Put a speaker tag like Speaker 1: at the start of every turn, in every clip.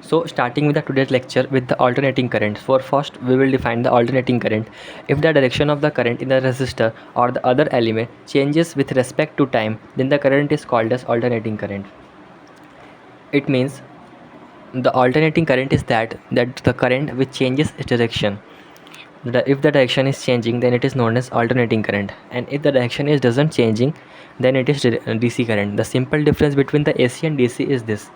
Speaker 1: So starting with the today's lecture with the alternating current. For first we will define the alternating current. If the direction of the current in the resistor or the other element changes with respect to time, then the current is called as alternating current. It means the alternating current is that the current which changes its direction. If the direction is changing, then it is known as alternating current, and if the direction is doesn't changing, then it is DC current. The simple difference between the AC and DC is this.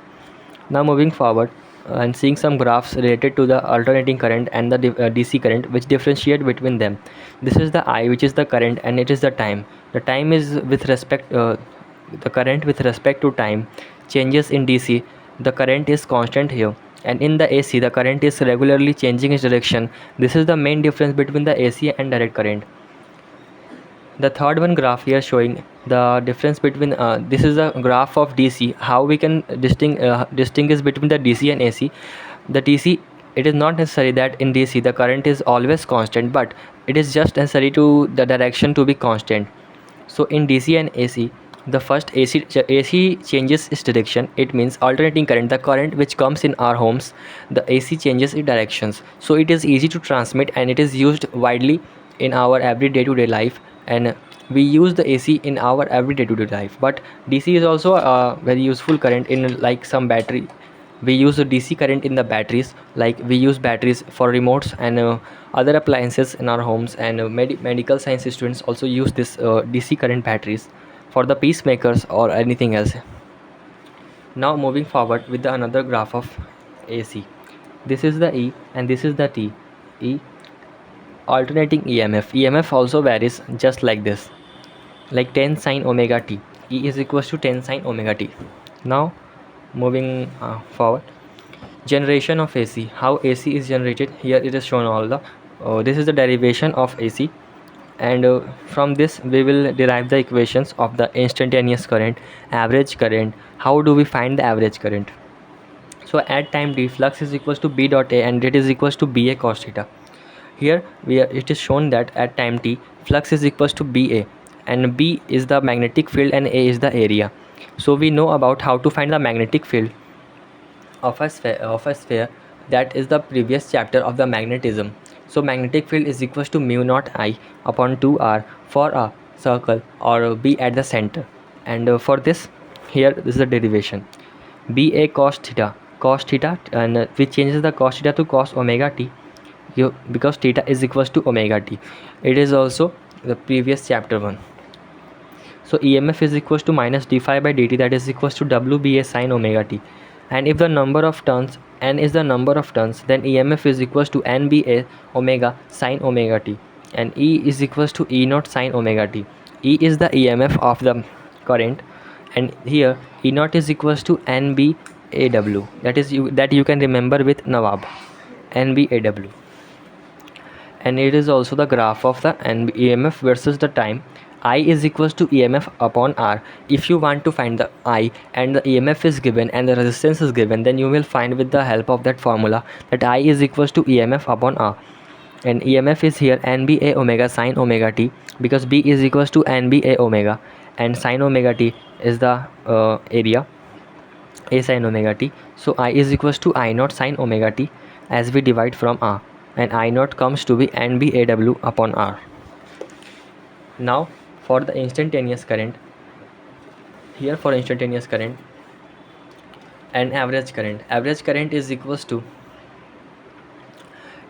Speaker 1: Now moving forward and seeing some graphs related to the alternating current and the DC current which differentiate between them. This is the I, which is the current, and it is the time. The time is with respect the current with respect to time changes. In DC the current is constant here, and in the AC the current is regularly changing its direction. This is the main difference between the AC and direct current. The third one graph here showing the difference between this is a graph of DC, how we can distinguish between the DC and AC. The DC, it is not necessary that in DC the current is always constant, but it is just necessary to the direction to be constant. So in DC and AC, the first AC changes its direction. It means alternating current, the current which comes in our homes, the AC changes its directions. So it is easy to transmit and it is used widely in our every day-to-day life, and we use the AC in our every day-to-day life. But DC is also a very useful current in like some battery. We use the DC current in the batteries, like we use batteries for remotes and other appliances in our homes, and medical science students also use this DC current batteries for the pacemakers or anything else. Now moving forward with the another graph of AC. This is the E and this is the T. E, alternating EMF also varies just like this, like 10 sine omega t. E is equals to 10 sine omega t. Now moving forward, generation of AC, how AC is generated. Here it is shown all the this is the derivation of AC, and from this we will derive the equations of the instantaneous current, average current. How do we find the average current? So at time d, flux is equals to B dot A and it is equals to BA cos theta. Here it is shown that at time t, flux is equals to BA, and B is the magnetic field and A is the area. So we know about how to find the magnetic field of a sphere. That is the previous chapter of the magnetism. So magnetic field is equals to mu naught I upon 2r for a circle or B at the center. And for this, here this is the derivation. BA cos theta, and which changes the cos theta to cos omega t, because theta is equals to omega t. It is also the previous chapter 1. So EMF is equals to minus d phi by dt, that is equals to WBA sin omega t. And if the number of turns, n is the number of turns, then EMF is equals to NBA omega sin omega t, and E is equals to E naught sin omega t. E is the EMF of the current, and here E naught is equals to NBAW. That you can remember with Nawab, NBAW. And it is also the graph of the EMF versus the time. I is equals to EMF upon R. If you want to find the I and the EMF is given and the resistance is given, then you will find with the help of that formula that I is equals to EMF upon R. And EMF is here NBA omega sin omega t, because B is equals to NBA omega, and sin omega t is the area, A sin omega t. So I is equals to I naught sin omega t as we divide from R, and I naught comes to be NBAW upon R. Now for the instantaneous current, here for instantaneous current and average current is equals to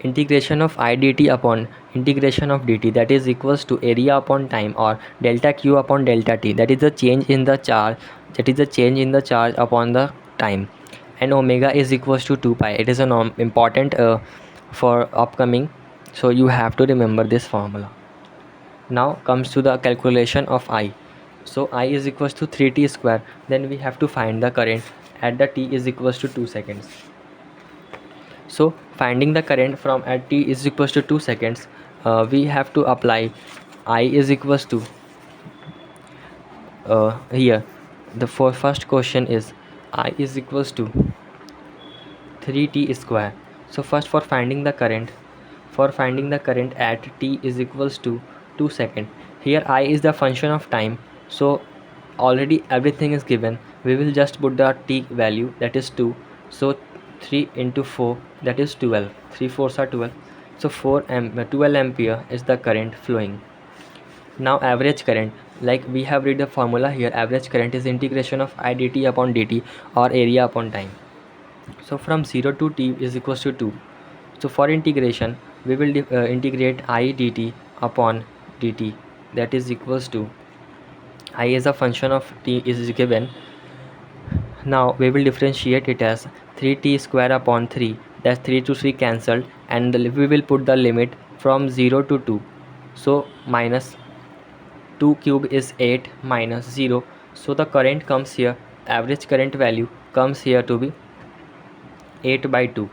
Speaker 1: integration of I dt upon integration of dt, that is equals to area upon time, or delta q upon delta t, that is the change in the charge, upon the time, and omega is equals to 2 pi. It is an important for upcoming, so you have to remember this formula. Now comes to the calculation of I. So I is equals to 3t square. Then we have to find the current at the t is equals to 2 seconds. So finding the current from at t is equals to 2 seconds, we have to apply I is equals to here the first question is I is equals to 3t square. So first for finding the current at t is equals to 2 seconds. Here I is the function of time, so already everything is given. We will just put the t value, that is 2. So 3 into 4, that is 12. 3 fours are 12. So 12 ampere is the current flowing. Now average current, like we have read the formula here, average current is integration of I dt upon dt, or area upon time. So from 0 to t is equals to 2. So for integration, we will integrate I dt upon dt, that is equals to I as a function of t is given. Now we will differentiate it as 3t square upon 3, that's 3 to 3 cancelled, and we will put the limit from 0 to 2. So minus 2 cube is 8 minus 0. So the current comes here, average current value comes here to be 8 by 2.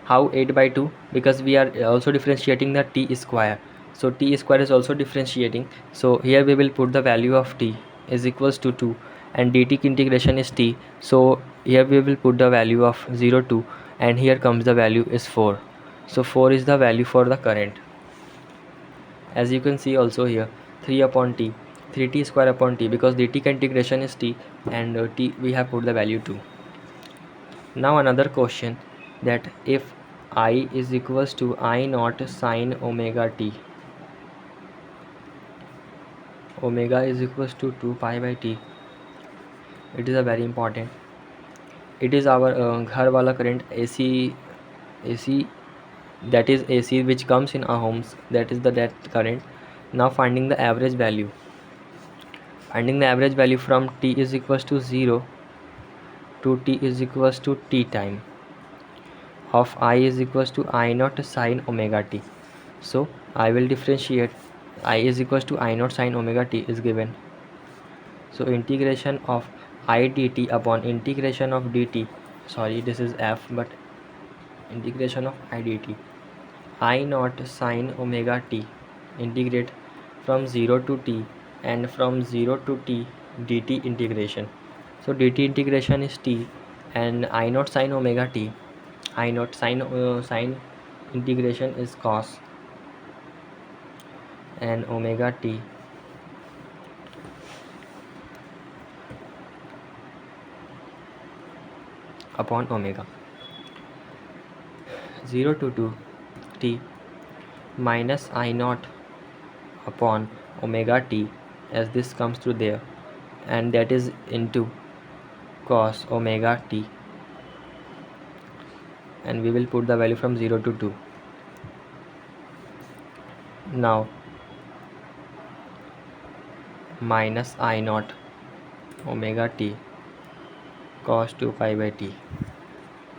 Speaker 1: How 8 by 2? Because we are also differentiating the t square. So t square is also differentiating. So here we will put the value of t is equals to 2, and dt integration is t. So here we will put the value of 0 to, and here comes the value is 4. So 4 is the value for the current. As you can see also here, 3 upon t, 3t square upon t, because dt integration is t, and t we have put the value 2. Now another question, that if I is equals to I naught sine omega t, omega is equals to 2 pi by t, it is a very important. It is our ghar wala current, AC, that is AC which comes in our homes, that is the that current. Now finding the average value. Finding the average value from t is equals to 0 to t is equals to t time of I is equals to I naught sine omega t. So I will differentiate. I is equals to I naught sine omega t is given. So integration of I dt upon integration of dt, sorry this is f, but integration of I dt, I naught sine omega t, integrate from 0 to t, and from 0 to t dt integration. So dt integration is t, and I naught sine omega t, I naught sine integration is cos, and omega t upon omega. 0 to 2 t minus I naught upon omega t, as this comes to there, and that is into cos omega t, and we will put the value from 0 to 2. Now minus I naught omega t cos 2 pi by t.